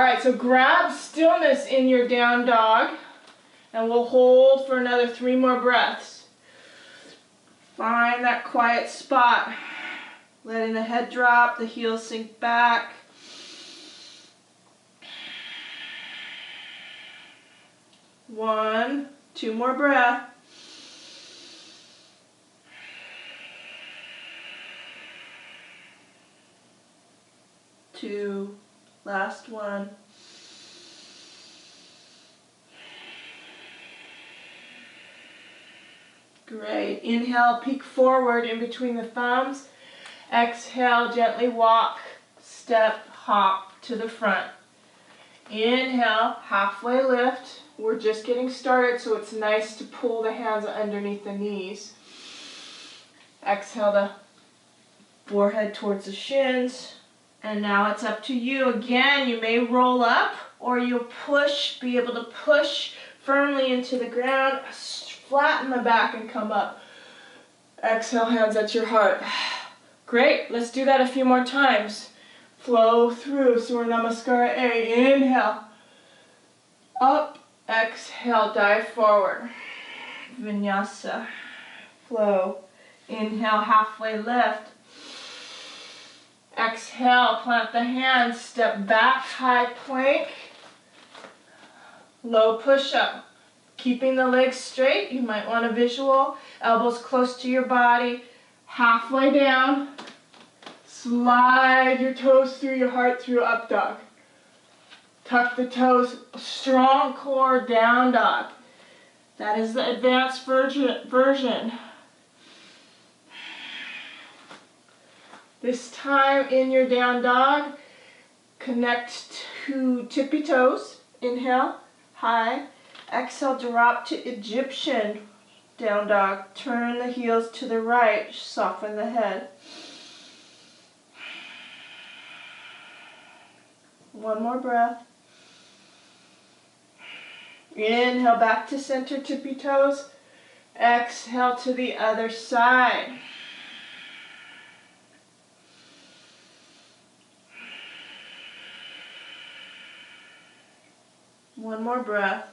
right, so grab stillness in your down dog, and we'll hold for another 3 more breaths. Find that quiet spot, letting the head drop, the heels sink back. One, 2 more breaths. Two, last one. Great. Inhale, peek forward in between the thumbs. Exhale, gently walk, step, hop to the front. Inhale, halfway lift. We're just getting started, so it's nice to pull the hands underneath the knees. Exhale the forehead towards the shins. And now it's up to you. Again, you may roll up or you'll be able to push firmly into the ground, flatten the back and come up. Exhale, hands at your heart. Great, let's do that a few more times. Flow through Surya Namaskara A. Inhale, up, exhale, dive forward. Vinyasa, flow. Inhale, halfway lift. Exhale, plant the hands, step back, high plank, low push-up. Keeping the legs straight, you might want a visual, elbows close to your body, halfway down, slide your toes through your heart through up dog. Tuck the toes, strong core, down dog. That is the advanced version. This time in your down dog, connect to tippy toes. Inhale, high. Exhale, drop to Egyptian down dog. Turn the heels to the right, soften the head. One more breath. Inhale, back to center, tippy toes. Exhale to the other side. One more breath.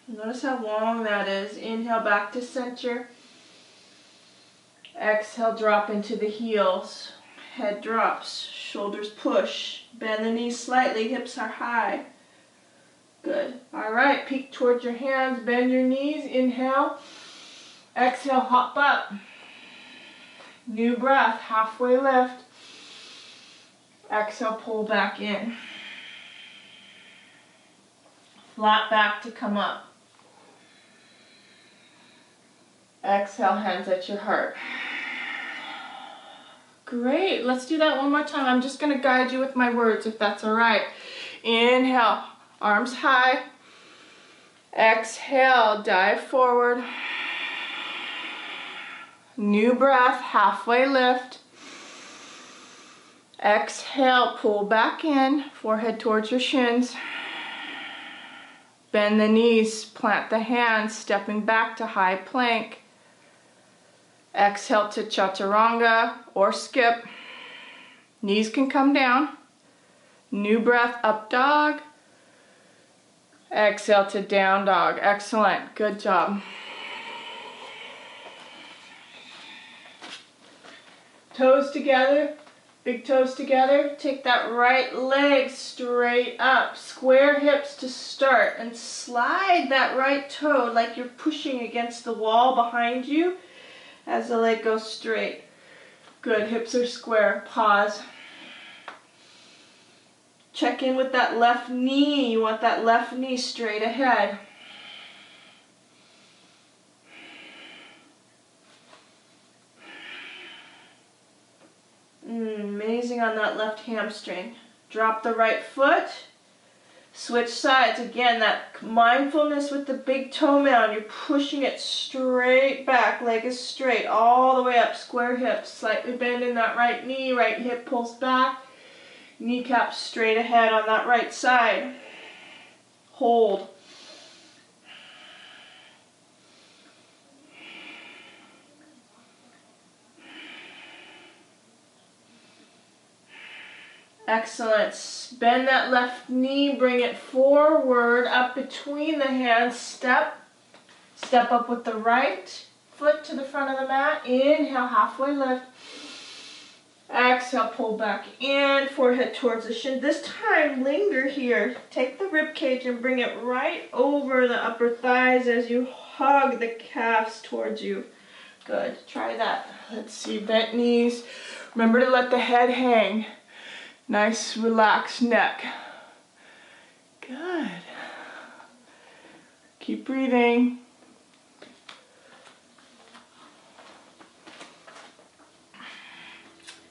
Notice how long that is. Inhale, back to center. Exhale, drop into the heels. Head drops, shoulders push. Bend the knees slightly, hips are high. Good. All right, peek towards your hands, bend your knees. Inhale. Exhale, hop up. New breath, halfway lift. Exhale, pull back in. Flat back to come up. Exhale, hands at your heart. Great, let's do that one more time. I'm just going to guide you with my words if that's all right. Inhale, arms high. Exhale, dive forward. New breath, halfway lift. Exhale, pull back in, forehead towards your shins. Bend the knees, plant the hands, stepping back to high plank. Exhale to chaturanga or skip. Knees can come down. New breath, up dog. Exhale to down dog. Excellent, good job. Toes together. Big toes together. Take that right leg straight up. Square hips to start and slide that right toe like you're pushing against the wall behind you as the leg goes straight. Good, hips are square. Pause. Check in with that left knee. You want that left knee straight ahead. Amazing on that left hamstring. Drop the right foot. Switch sides. Again, that mindfulness with the big toe mound. You're pushing it straight back. Leg is straight all the way up. Square hips. Slightly bending that right knee. Right hip pulls back. Kneecap straight ahead on that right side. Hold. Excellent. Bend that left knee, bring it forward, up between the hands, step. Step up with the right foot to the front of the mat. Inhale, halfway lift. Exhale, pull back in, forehead towards the shin. This time, linger here. Take the rib cage and bring it right over the upper thighs as you hug the calves towards you. Good, try that. Let's see, bent knees. Remember to let the head hang. Nice, relaxed neck. Good. Keep breathing.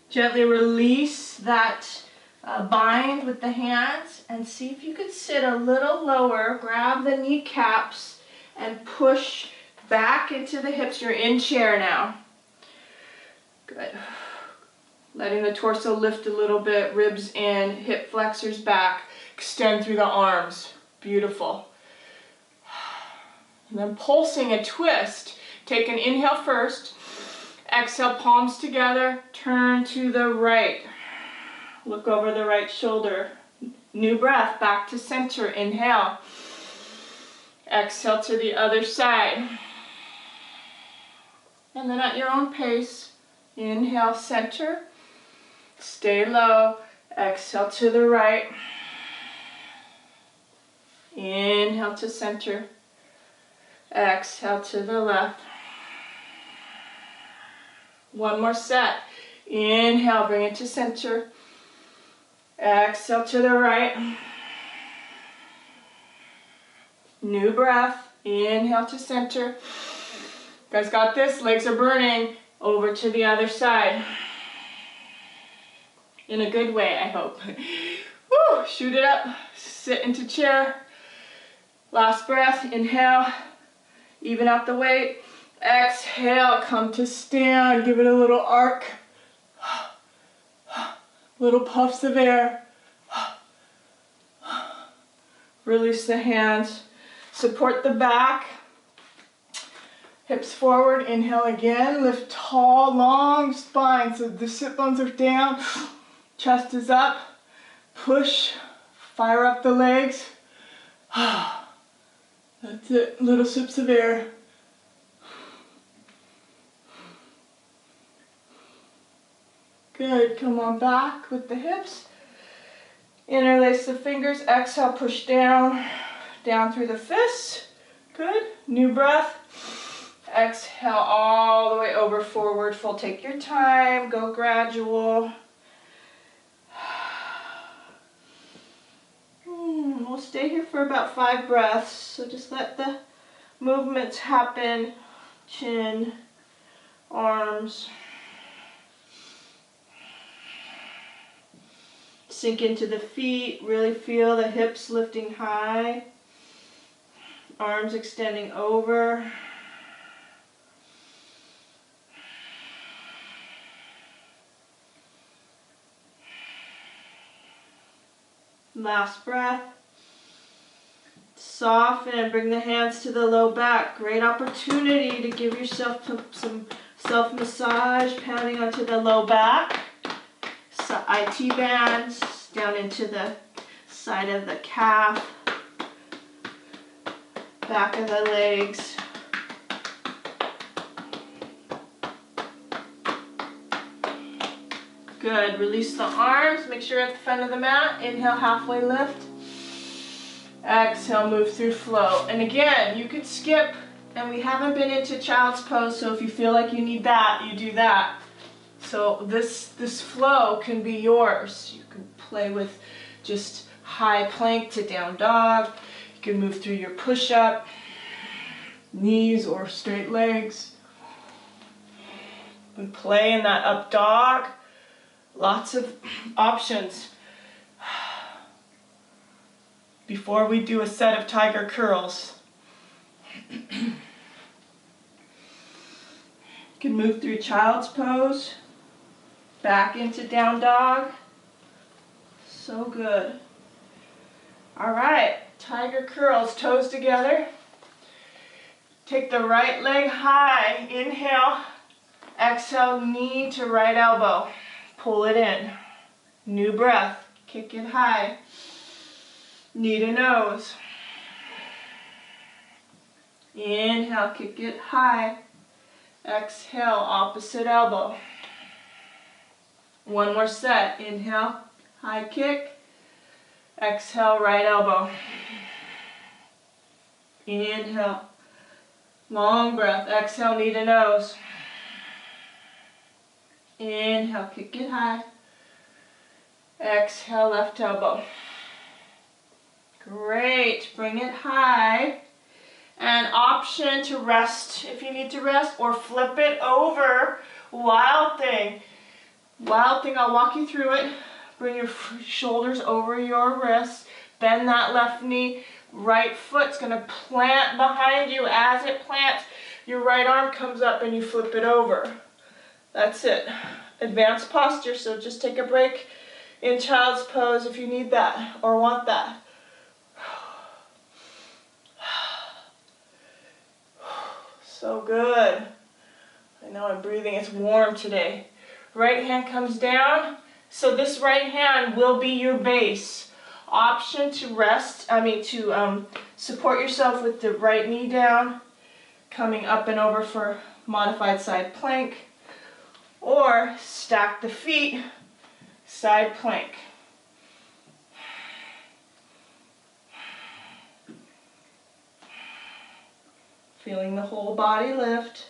Gently release that bind with the hands and see if you could sit a little lower. Grab the kneecaps and push back into the hips. You're in chair now. Good. Letting the torso lift a little bit, ribs in, hip flexors back. Extend through the arms. Beautiful. And then pulsing a twist. Take an inhale first. Exhale, palms together, turn to the right. Look over the right shoulder. New breath, back to center, inhale. Exhale to the other side. And then at your own pace, inhale, center. Stay low, exhale to the right. Inhale to center. Exhale to the left. One more set. Inhale, bring it to center. Exhale to the right. New breath. Inhale to center. You guys got this? Legs are burning. Over to the other side. In a good way, I hope. Woo! Shoot it up. Sit into chair. Last breath. Inhale. Even out the weight. Exhale, come to stand. Give it a little arc. Little puffs of air. Release the hands. Support the back. Hips forward. Inhale again. Lift tall, long spine. So the sit bones are down. Chest is up. Push. Fire up the legs. That's it. Little sips of air. Good, come on back with the hips. Interlace the fingers, exhale, push down, down through the fists. Good, new breath. Exhale all the way over, forward fold. Take your time, go gradual. We'll stay here for about 5 breaths, so just let the movements happen. Chin, arms. Sink into the feet, really feel the hips lifting high, arms extending over. Last breath. Soften and bring the hands to the low back. Great opportunity to give yourself some self-massage, pounding onto the low back. IT bands down into the side of the calf, back of the legs. Good. Release the arms. Make sure you're at the front of the mat. Inhale, halfway lift. Exhale, move through flow. And again, you could skip, and we haven't been into child's pose, so if you feel like you need that, you do that. So this flow can be yours. You can play with just high plank to down dog. You can move through your push-up, knees or straight legs. And play in that up dog. Lots of options. Before we do a set of tiger curls. You can move through child's pose. Back into down dog. So good. All right, tiger curls, toes together. Take the right leg high. Inhale. Exhale, knee to right elbow. Pull it in. New breath. kick it high. Knee to nose. Inhale, kick it high. Exhale, opposite elbow. One more set. Inhale, high kick. Exhale, right elbow. Inhale, long breath. Exhale, knee to nose. Inhale, kick it high. Exhale, left elbow. Great. Bring it high. And option to rest if you need to rest, or flip it over. Wild thing. Wild thing, I'll walk you through it. Bring your shoulders over your wrists. Bend that left knee. Right foot's going to plant behind you. As it plants, your right arm comes up and you flip it over. That's it. Advanced posture, so just take a break in child's pose if you need that or want that. So good. I know I'm breathing, it's warm today. Right hand comes down. So this right hand will be your base. Option to support yourself with the right knee down, coming up and over for modified side plank, or stack the feet, side plank. Feeling the whole body lift.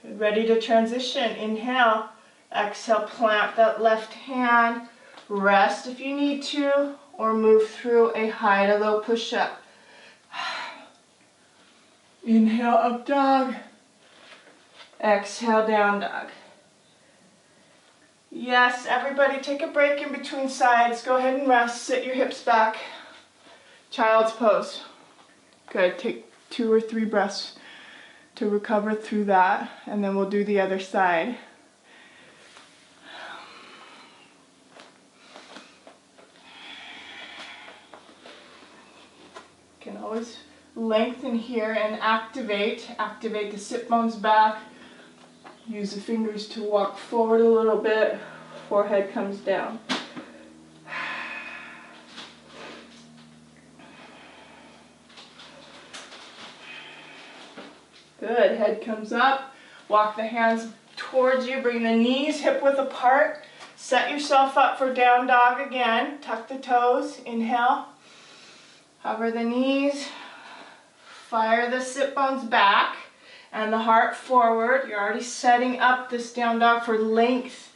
Good, ready to transition. Inhale, exhale, plant that left hand. Rest if you need to, or move through a high to low push-up. Inhale, up dog. Exhale, down dog. Yes, everybody take a break in between sides. Go ahead and rest. Sit your hips back. Child's pose. Good. Take 2 or 3 breaths to recover through that, and then we'll do the other side. You can always lengthen here and activate the sit bones back. Use the fingers to walk forward a little bit. Forehead comes down. Good, head comes up. Walk the hands towards you. Bring the knees hip width apart. Set yourself up for down dog again. Tuck the toes. Inhale. Hover the knees. Fire the sit bones back and the heart forward. You're already setting up this down dog for length.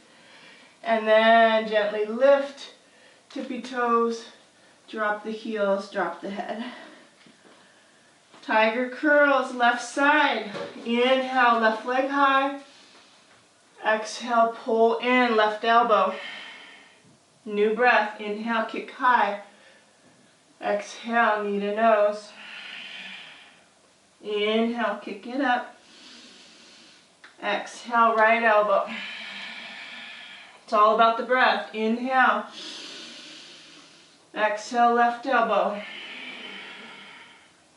And then gently lift, tippy toes, drop the heels, drop the head. Tiger curls, left side. Inhale, left leg high. Exhale, pull in, left elbow. New breath. Inhale, kick high. Exhale, knee to nose. Inhale, kick it up. Exhale, right elbow. It's all about the breath. Inhale. Exhale, left elbow.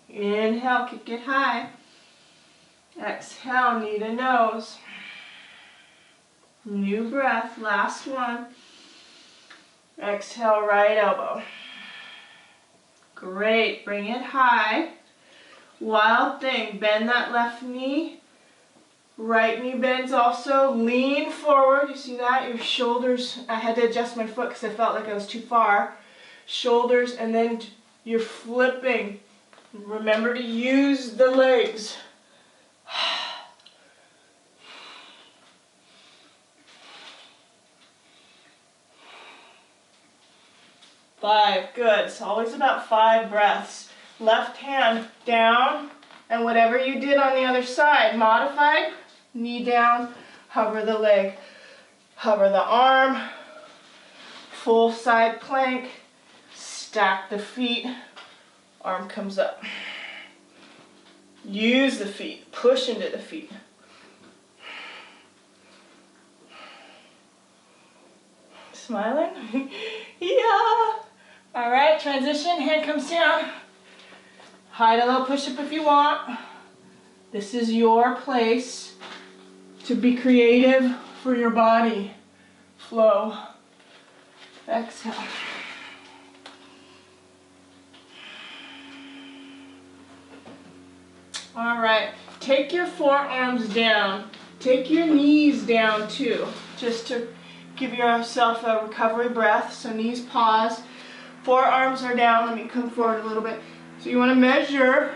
Inhale, kick it high. Exhale, knee to nose. New breath, last one. Exhale, right elbow. Great, bring it high. Wild thing, bend that left knee. Right knee bends also. Lean forward, you see that? Your shoulders, I had to adjust my foot because I felt like I was too far. Shoulders, and then you're flipping. Remember to use the legs. 5, good. It's always about 5 breaths. Left hand down, and whatever you did on the other side, modified, knee down, hover the leg, hover the arm, full side plank, stack the feet, arm comes up. Use the feet, push into the feet. Smiling? Yeah! All right, transition, hand comes down. High to low push-up if you want. This is your place to be creative for your body. Flow. Exhale. All right, take your forearms down. Take your knees down too, just to give yourself a recovery breath. So knees pause, forearms are down. Let me come forward a little bit. So you want to measure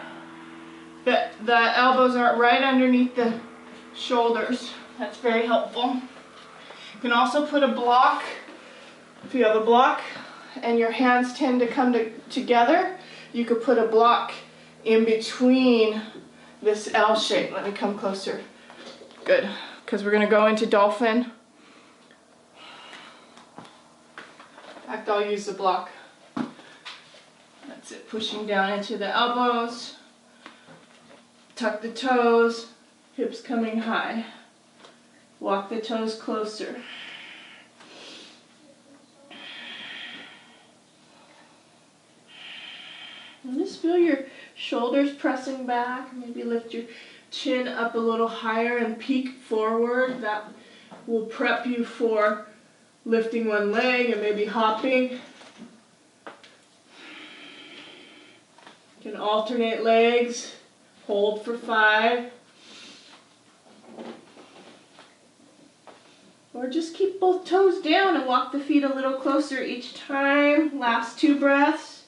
that the elbows are right underneath the shoulders. That's very helpful. You can also put a block, if you have a block and your hands tend to come together, you could put a block in between this L shape. Let me come closer. Good, because we're going to go into dolphin. In fact, I'll use the block. That's it, pushing down into the elbows. Tuck the toes, hips coming high. Walk the toes closer. And just feel your shoulders pressing back. Maybe lift your chin up a little higher and peek forward. That will prep you for lifting one leg and maybe hopping. You can alternate legs. Hold for 5. Or just keep both toes down and walk the feet a little closer each time. Last 2 breaths.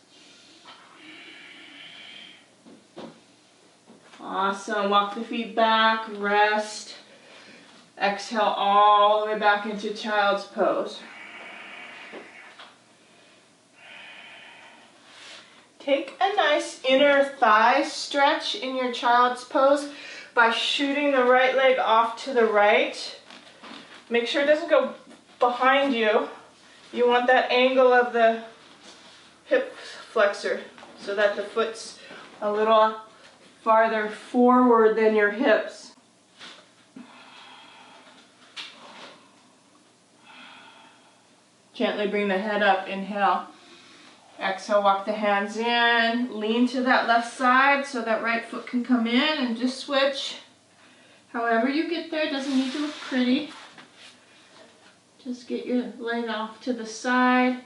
Awesome. Walk the feet back, rest. Exhale all the way back into child's pose. Take a nice inner thigh stretch in your child's pose by shooting the right leg off to the right. Make sure it doesn't go behind you. You want that angle of the hip flexor so that the foot's a little farther forward than your hips. Gently bring the head up, inhale. Exhale, walk the hands in, lean to that left side so that right foot can come in and just switch. However you get there, it doesn't need to look pretty. Just get your leg off to the side.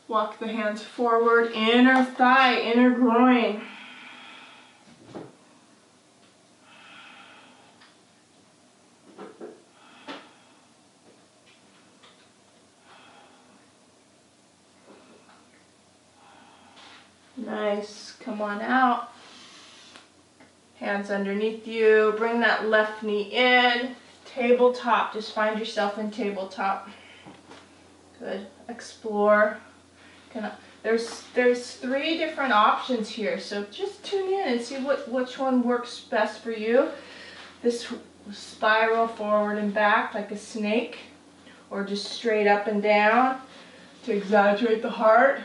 Walk the hands forward, inner thigh, inner groin. Nice, come on out. Hands underneath you, bring that left knee in. Tabletop, just find yourself in tabletop. Good, explore. There's 3 different options here, so just tune in and see which one works best for you. This spiral forward and back like a snake, or just straight up and down to exaggerate the heart,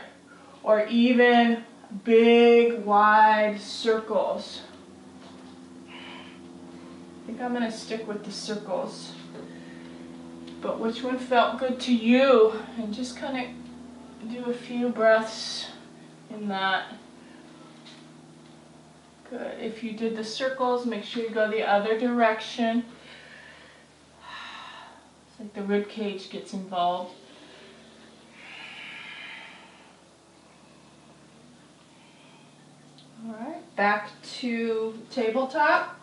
or even big wide circles. I think I'm going to stick with the circles. But which one felt good to you? And just kind of do a few breaths in that. Good. If you did the circles, make sure you go the other direction. It's like the rib cage gets involved. All right, back to tabletop.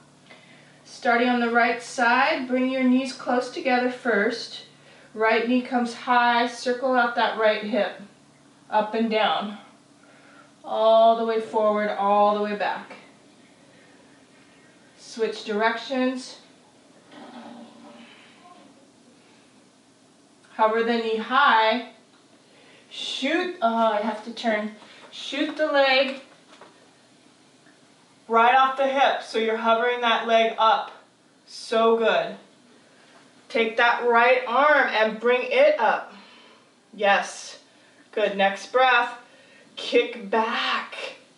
Starting on the right side, bring your knees close together first. Right knee comes high, circle out that right hip. Up and down. All the way forward, all the way back. Switch directions. Hover the knee high. Shoot, I have to turn. Shoot the leg right off the hip, so you're hovering that leg up. So good. Take that right arm and bring it up. Yes. Good. Next breath. Kick back.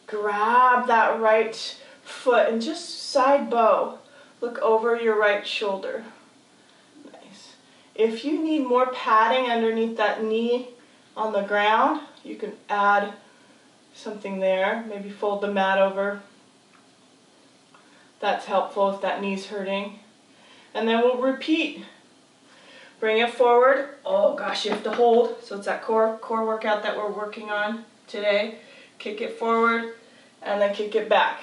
Grab that right foot and just side bow. Look over your right shoulder. Nice. If you need more padding underneath that knee on the ground, you can add something there. Maybe fold the mat over. That's helpful if that knee's hurting. And then we'll repeat. Bring it forward. Oh gosh, you have to hold. So it's that core workout that we're working on today. Kick it forward and then kick it back.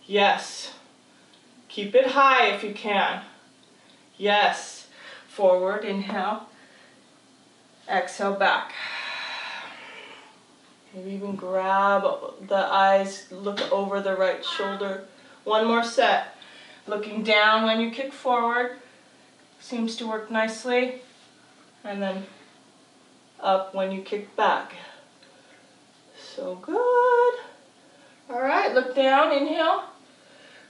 Yes. Keep it high if you can. Yes. Forward, inhale. Exhale, back. Maybe even grab the eyes, look over the right shoulder. One more set. Looking down when you kick forward. Seems to work nicely. And then up when you kick back. So good. All right, look down, inhale.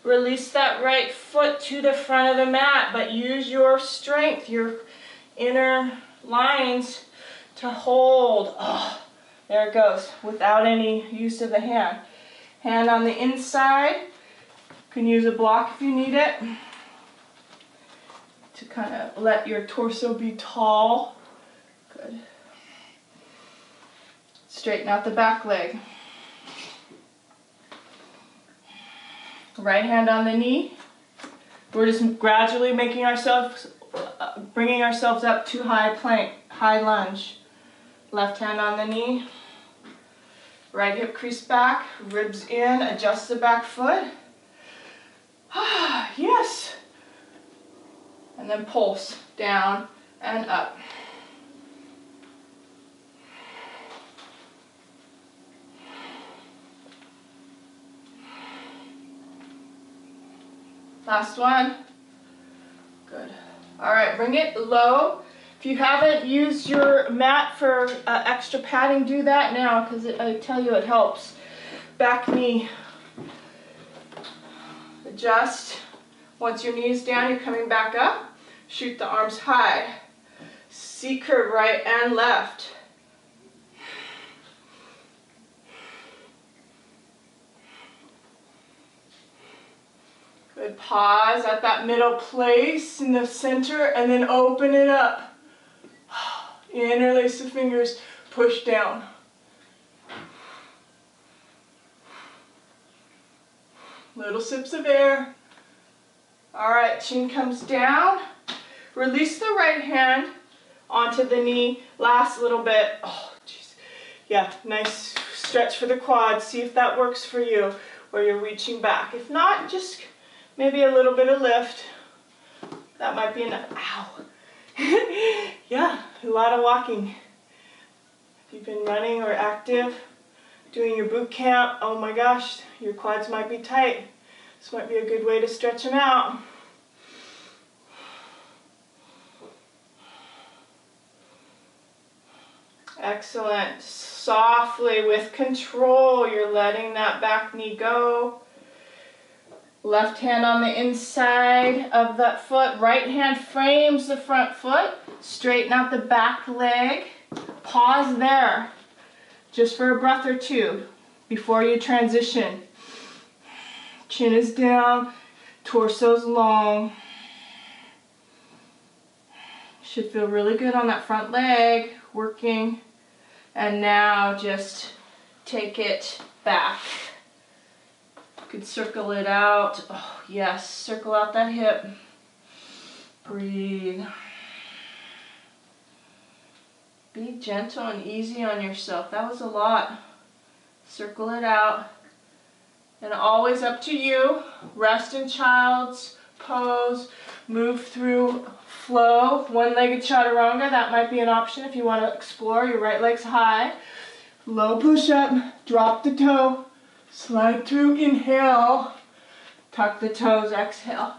Release that right foot to the front of the mat, but use your strength, your inner lines to hold. Oh, there it goes, without any use of the hand. Hand on the inside. You can use a block if you need it to kind of let your torso be tall. Good. Straighten out the back leg. Right hand on the knee. We're just gradually making ourselves, bringing ourselves up to high plank, high lunge. Left hand on the knee. Right hip crease back, ribs in, adjust the back foot. Yes. And then pulse down and up. Last one. Good. All right, bring it low. If you haven't used your mat for extra padding, do that now, because I tell you it helps. Back knee. Adjust. Once your knee is down, you're coming back up. Shoot the arms high. C curve right and left. Good. Pause at that middle place in the center and then open it up. Interlace the fingers, push down. Little sips of air. All right, chin comes down. Release the right hand onto the knee. Last little bit. Oh, jeez. Yeah, nice stretch for the quads. See if that works for you, where you're reaching back. If not, just maybe a little bit of lift. That might be enough. Ow. Yeah, a lot of walking. If you've been running or active, doing your boot camp, oh my gosh, your quads might be tight. This might be a good way to stretch them out. Excellent. Softly, with control, you're letting that back knee go. Left hand on the inside of that foot. Right hand frames the front foot. Straighten out the back leg. Pause there, just for a breath or two before you transition. Chin is down, torso's long. Should feel really good on that front leg, working. And now just take it back. You could circle it out. Oh, yes, circle out that hip. Breathe. Be gentle and easy on yourself. That was a lot. Circle it out. And always up to you. Rest in child's pose. Move through flow. One-legged chaturanga. That might be an option if you want to explore. Your right leg's high. Low push-up. Drop the toe. Slide through. Inhale. Tuck the toes. Exhale.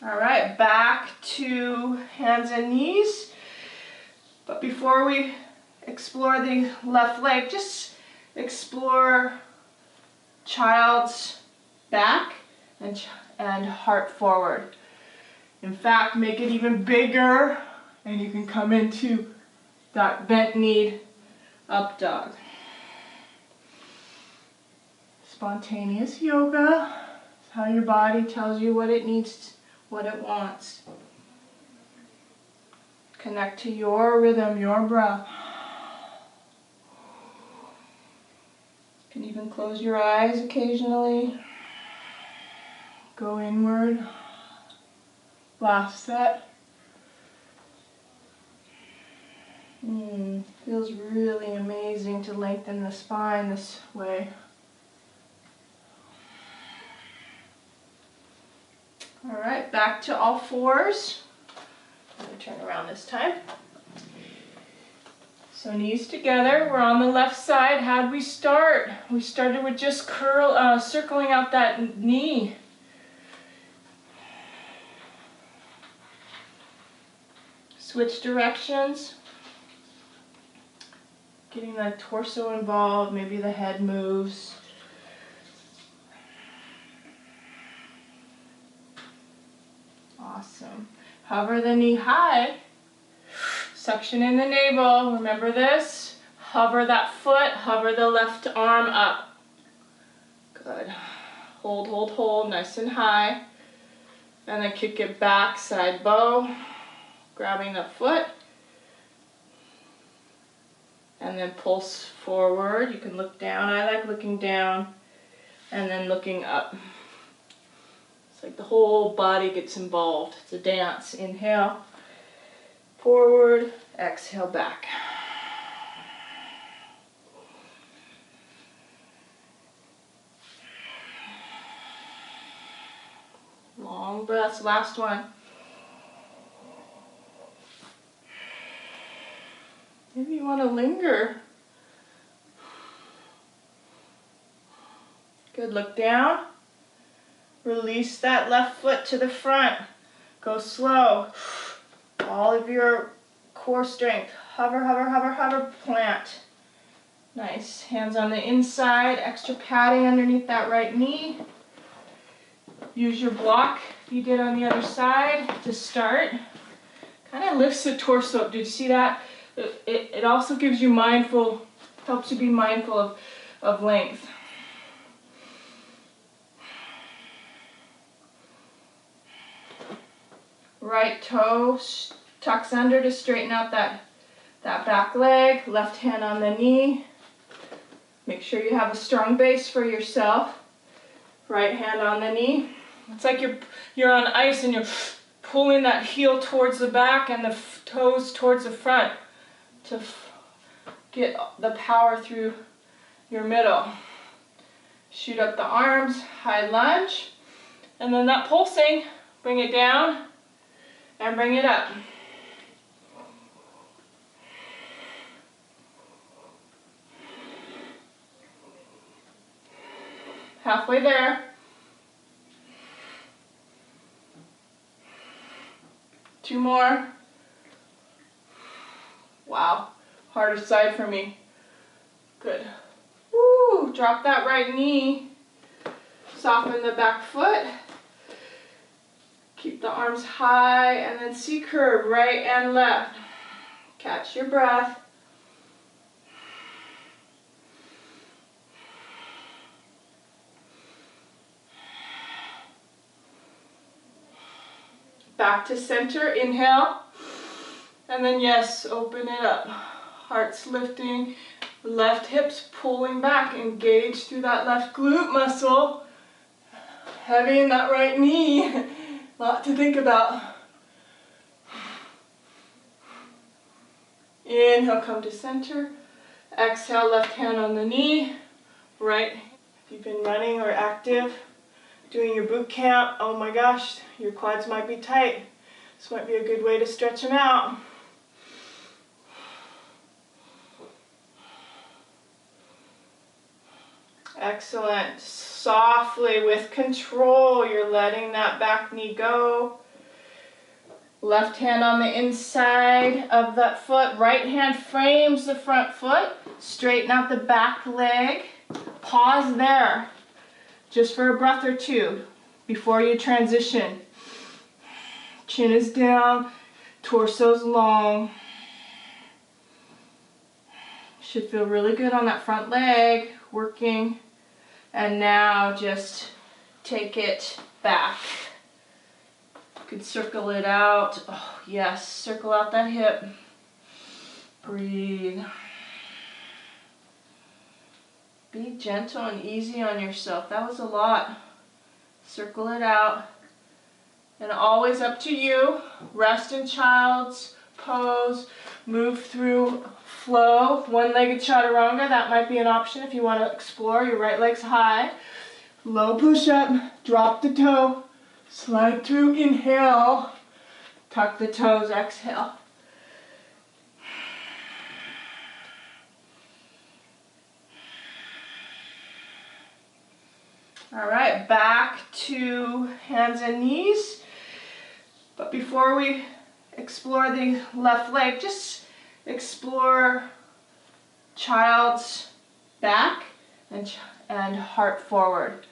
All right, back to hands and knees. But before we explore the left leg, just explore child's back and heart forward. In fact, make it even bigger, and you can come into that bent knee up dog. Spontaneous yoga is how your body tells you what it needs, what it wants. Connect to your rhythm, your breath. can even close your eyes occasionally. Go inward. Last set. Feels really amazing to lengthen the spine this way. All right, back to all fours. I'm going to turn around this time. So knees together, we're on the left side. How'd we start? We started with just circling out that knee. Switch directions. Getting the torso involved, maybe the head moves. Awesome. Hover the knee high. Suction in the navel. Remember this? Hover that foot. Hover the left arm up. Good. Hold, hold, hold. Nice and high. And then kick it back, side bow. Grabbing the foot. And then pulse forward. You can look down. I like looking down. And then looking up. It's like the whole body gets involved. It's a dance. Inhale. Forward. Exhale back. Long breaths. Last one. Maybe you want to linger. Good, look down. Release that left foot to the front. Go slow. All of your core strength. Hover, hover, hover, hover, plant. Nice. Hands on the inside. Extra padding underneath that right knee. Use your block if you did on the other side to start. Kind of lifts the torso up. Did you see that? It also gives you helps you be mindful of length. Right toe tucks under to straighten out that back leg. Left hand on the knee. Make sure you have a strong base for yourself. Right hand on the knee. It's like you're on ice and you're pulling that heel towards the back and the toes towards the front to get the power through your middle. Shoot up the arms, high lunge, and then that pulsing, bring it down and bring it up. Halfway there. Two more. Wow, hardest side for me. Good. Woo, drop that right knee. Soften the back foot. Keep the arms high and then C-curve, right and left. Catch your breath. Back to center, inhale. And then yes, open it up. Heart's lifting, left hips pulling back. Engage through that left glute muscle. Heavy in that right knee. Lot to think about. Inhale, come to center. Exhale, left hand on the knee. Right. If you've been running or active, doing your boot camp, oh my gosh, your quads might be tight. This might be a good way to stretch them out. Excellent. Softly, with control, you're letting that back knee go. Left hand on the inside of that foot. Right hand frames the front foot. Straighten out the back leg. Pause there, just for a breath or two before you transition. Chin is down, torso's long. Should feel really good on that front leg, working. And now just take it back. You could circle it out. Oh yes, circle out that hip. Breathe. Be gentle and easy on yourself. That was a lot. Circle it out. And always up to you. Rest in child's pose. Move through flow. One-legged chaturanga. That might be an option if you want to explore. Your right leg's high. Low push-up. Drop the toe. Slide through. Inhale. Tuck the toes. Exhale. All right, back to hands and knees. But before we explore the left leg, just explore child's back and heart forward.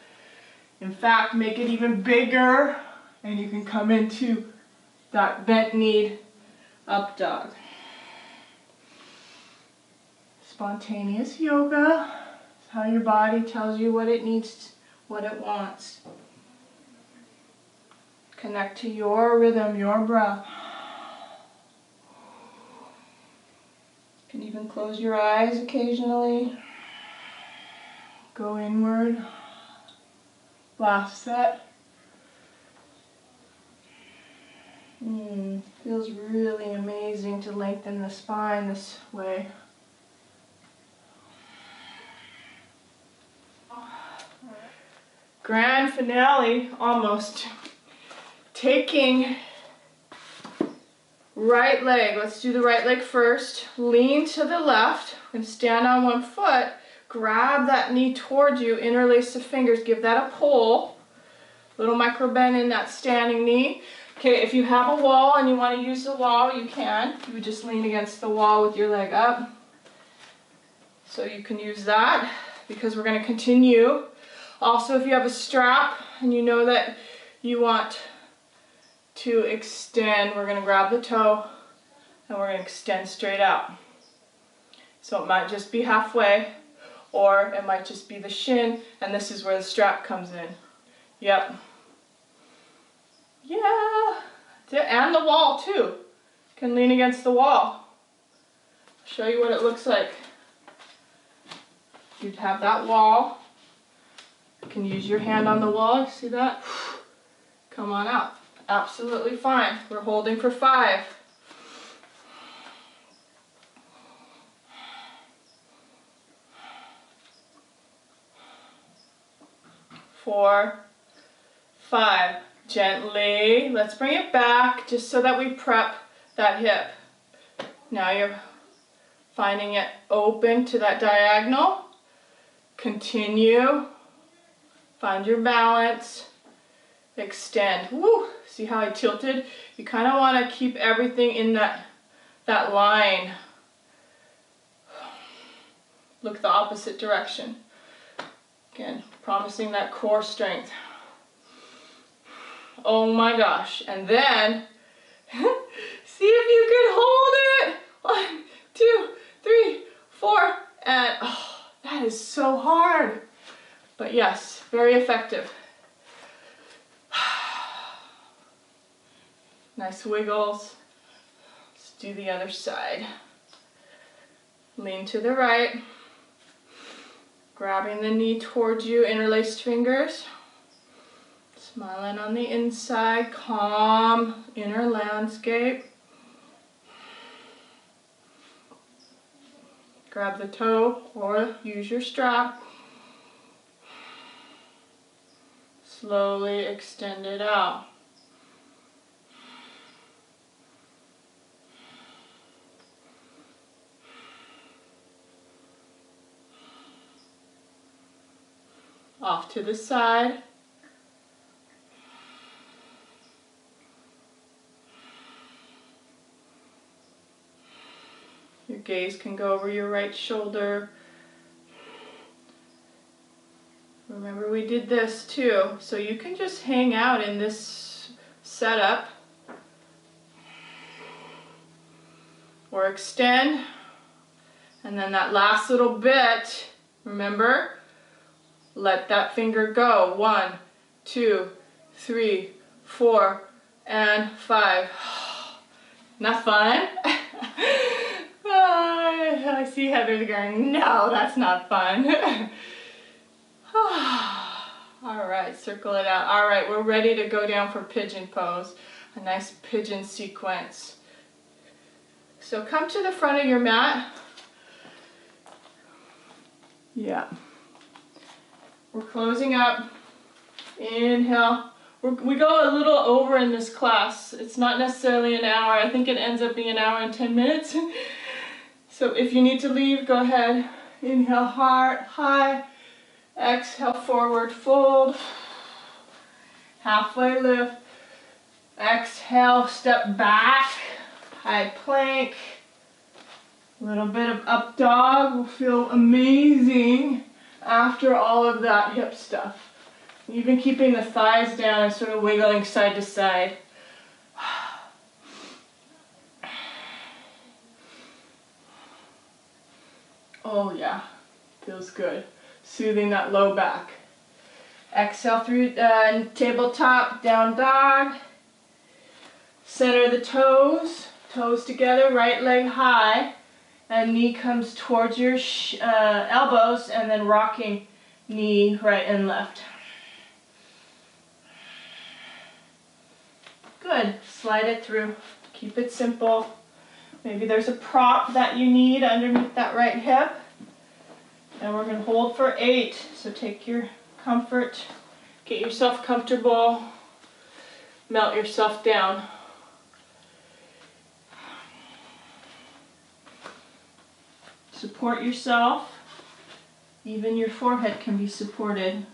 In fact, make it even bigger, and you can come into that bent knee up dog. Spontaneous yoga is how your body tells you what it needs, what it wants. Connect to your rhythm, your breath. You can even close your eyes occasionally. Go inward. Last set. Feels really amazing to lengthen the spine this way. Grand finale, almost. Taking right leg. Let's do the right leg first. Lean to the left and stand on one foot. Grab that knee towards you, interlace the fingers, give that a pull. Little micro bend in that standing knee. Okay, if you have a wall and you want to use the wall, you can. You would just lean against the wall with your leg up. So you can use that because we're going to continue. Also, if you have a strap and you know that you want to extend, we're going to grab the toe and we're going to extend straight out. So it might just be halfway, or it might just be the shin, and this is where the strap comes in. Yep. Yeah. And the wall too. You can lean against the wall. I'll show you what it looks like. You'd have that wall. You can use your hand on the wall. You see that? Come on out. Absolutely fine. We're holding for 5. 4, 5. Gently, let's bring it back just so that we prep that hip. Now you're finding it open to that diagonal. Continue. Find your balance. Extend. Woo! See how I tilted? You kind of want to keep everything in that line. Look the opposite direction. Again, promising that core strength. Oh my gosh. And then, see if you can hold it. 1, 2, 3, 4, and oh, that is so hard. But yes, very effective. Nice wiggles. Let's do the other side. Lean to the right. Grabbing the knee towards you, interlaced fingers. Smiling on the inside, calm inner landscape. Grab the toe or use your strap. Slowly extend it out. Off to the side. Your gaze can go over your right shoulder. Remember, we did this too, so you can just hang out in this setup or extend, and then that last little bit, remember, let that finger go. 1, 2, 3, 4, and 5. Not fun? I see Heather going, no, that's not fun. right, circle it out. All right, we're ready to go down for pigeon pose. A nice pigeon sequence. So come to the front of your mat. Yeah. We're closing up. Inhale. We go a little over in this class. It's not necessarily an hour. I think it ends up being an hour and 10 minutes. So if you need to leave, go ahead. Inhale, heart, high. Exhale, forward fold. Halfway lift. Exhale, step back. High plank. A little bit of up dog will feel amazing after all of that hip stuff. Even keeping the thighs down and sort of wiggling side to side. Oh yeah, feels good. Soothing that low back. Exhale through tabletop, down dog. Center the toes, toes together, right leg high. And knee comes towards your elbows, and then rocking knee right and left. Good, slide it through. Keep it simple. Maybe there's a prop that you need underneath that right hip. And we're going to hold for 8. So take your comfort, get yourself comfortable, melt yourself down. Support yourself. Even your forehead can be supported.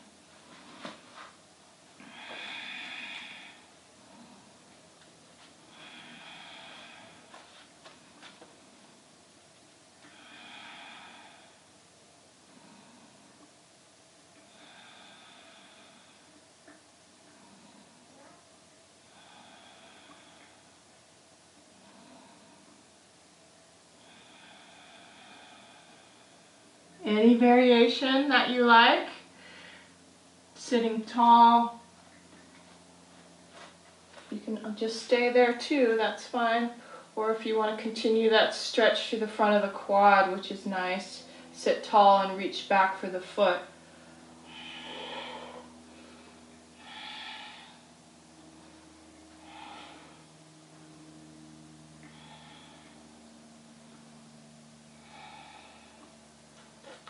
Any variation that you like. Sitting tall. You can just stay there too, that's fine. Or if you want to continue that stretch to the front of the quad, which is nice, sit tall and reach back for the foot.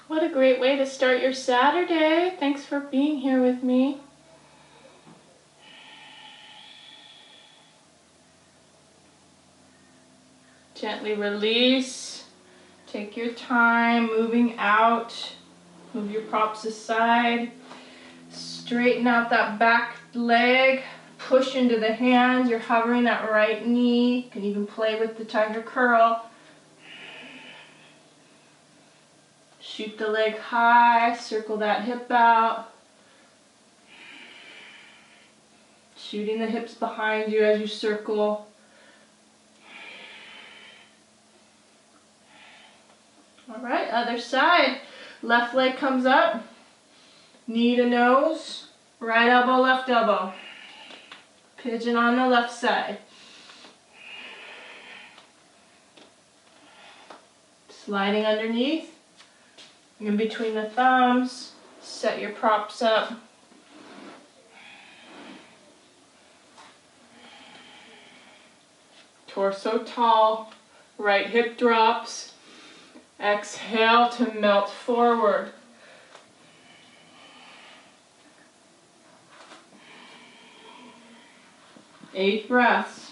What a great way to start your Saturday. Thanks for being here with me. Gently release. Take your time moving out. Move your props aside. Straighten out that back leg. Push into the hands. You're hovering that right knee. You can even play with the tiger curl. Shoot the leg high, circle that hip out. Shooting the hips behind you as you circle. All right, other side. Left leg comes up, knee to nose, right elbow, left elbow. Pigeon on the left side. Sliding underneath. In between the thumbs, set your props up. Torso tall, right hip drops. Exhale to melt forward. Eight breaths.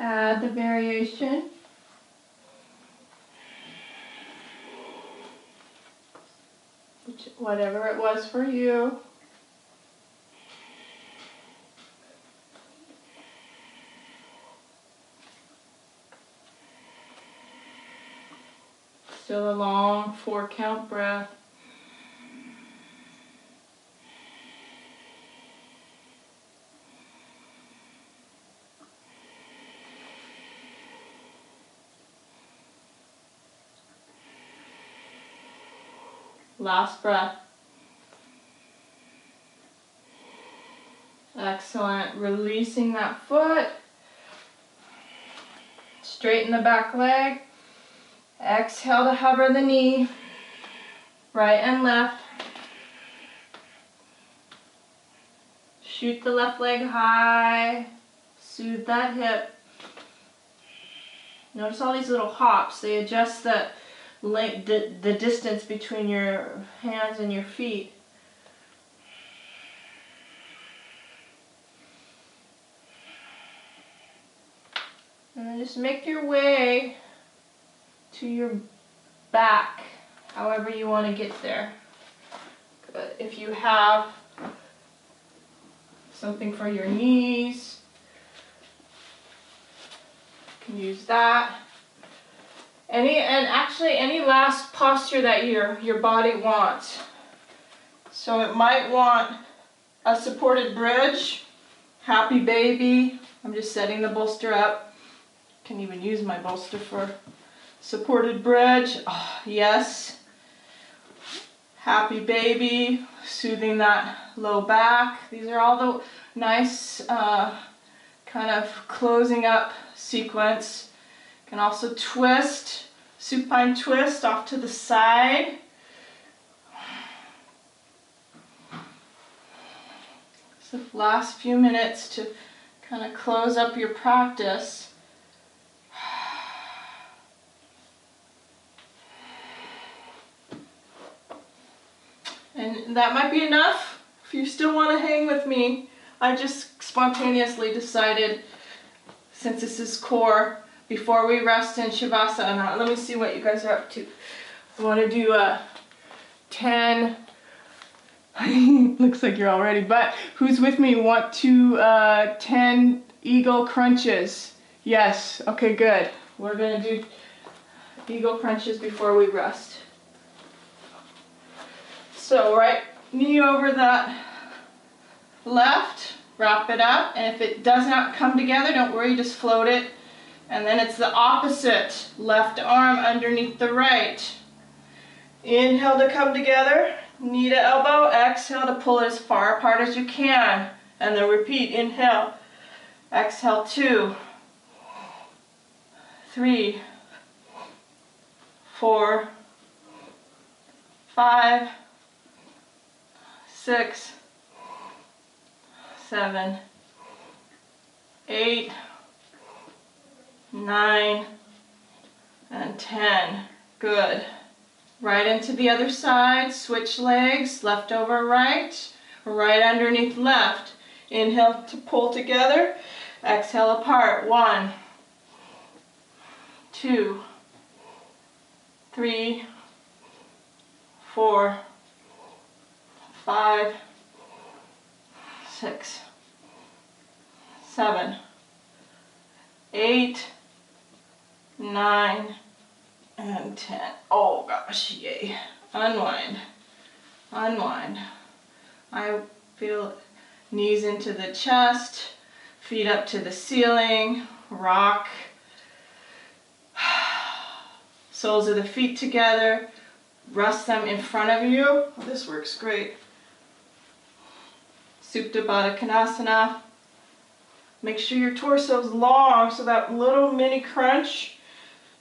Add the variation. Whatever it was for you. Still a long 4-count breath. Last breath. Excellent. Releasing that foot. Straighten the back leg. Exhale to hover the knee. Right and left. Shoot the left leg high. Soothe that hip. Notice all these little hops. They adjust the distance between your hands and your feet. And then just make your way to your back, however you want to get there. Good. If you have something for your knees, you can use that. Any last posture that your body wants. So it might want a supported bridge, happy baby. I'm just setting the bolster up. Can even use my bolster for supported bridge. Oh, yes. Happy baby, soothing that low back. These are all the nice kind of closing up sequence. Can also twist, supine twist off to the side. So last few minutes to kind of close up your practice. And that might be enough. If you still want to hang with me, I just spontaneously decided, since this is core, before we rest in Shavasana, let me see what you guys are up to. I want to do a 10, looks like you're all ready, but who's with me want to 10 eagle crunches? Yes, okay, good. We're going to do eagle crunches before we rest. So right knee over that left, wrap it up, and if it does not come together, don't worry, just float it. And then it's the opposite, left arm underneath the right. Inhale to come together, knee to elbow, exhale to pull it as far apart as you can. And then repeat, inhale, exhale, 2, 3, 4, 5, 6, 7, 8, 9, and 10. Good. Right into the other side, switch legs, left over right, right underneath left. Inhale to pull together, exhale apart. 1, 2, 3, 4, 5, 6, 7, 8, 9, and 10. Oh gosh, yay. Unwind. Unwind. I feel knees into the chest, feet up to the ceiling, rock. Soles of the feet together. Rest them in front of you. Oh, this works great. Supta Baddha Konasana. Make sure your torso is long, so that little mini crunch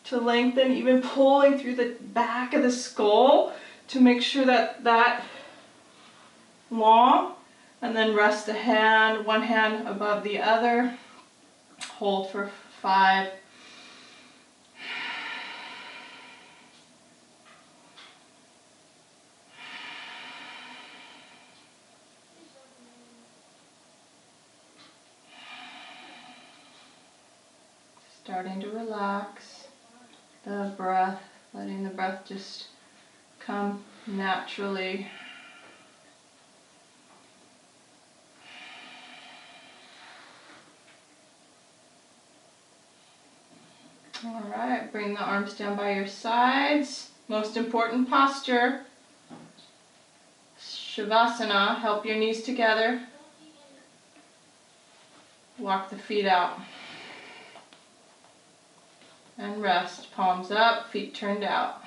to lengthen, even pulling through the back of the skull to make sure that that long. And then rest the hand, one hand above the other. Hold for 5. Starting to relax the breath, letting the breath just come naturally. All right, bring the arms down by your sides. Most important posture. Shavasana, help your knees together. Walk the feet out. And rest, palms up, feet turned out.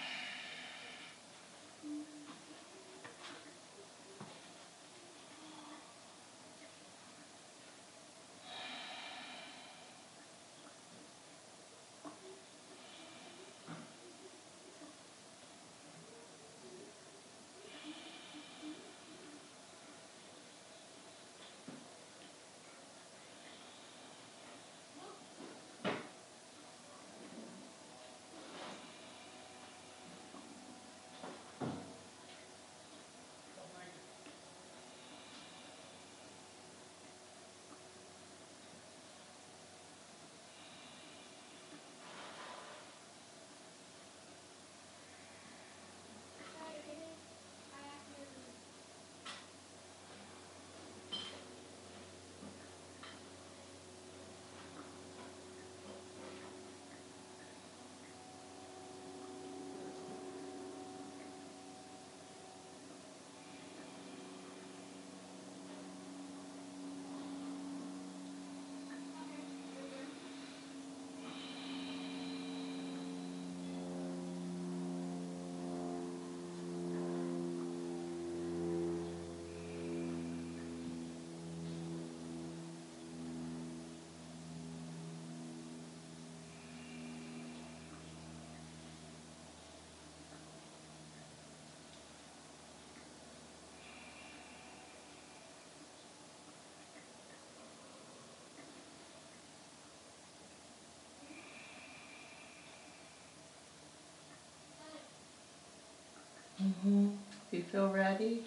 if you feel ready.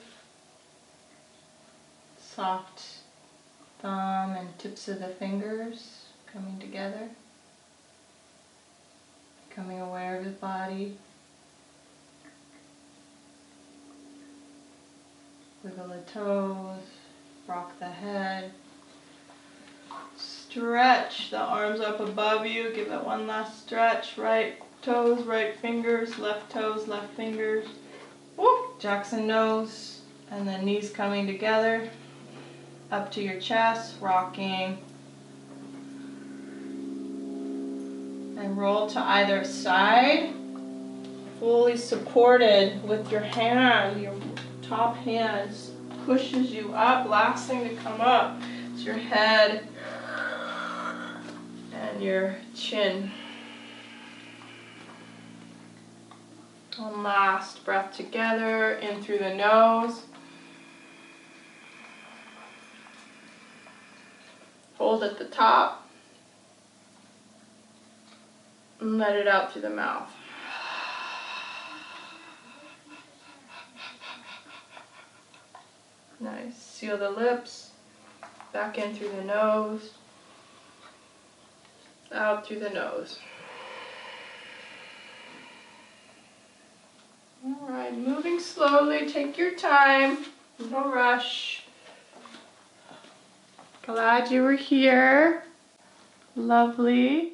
Soft thumb and tips of the fingers coming together. Becoming aware of the body. Wiggle the toes, rock the head. Stretch the arms up above you. Give it one last stretch. Right toes, right fingers, left toes, left fingers. Whoop! Jackson nose. And then knees coming together. Up to your chest, rocking. And roll to either side. Fully supported with your hand. Your top hand pushes you up. Last thing to come up is your head and your chin. One last breath together, in through the nose. Hold at the top. And let it out through the mouth. Nice. Seal the lips. Back in through the nose. Out through the nose. Alright, moving slowly. Take your time. No rush. Glad you were here. Lovely.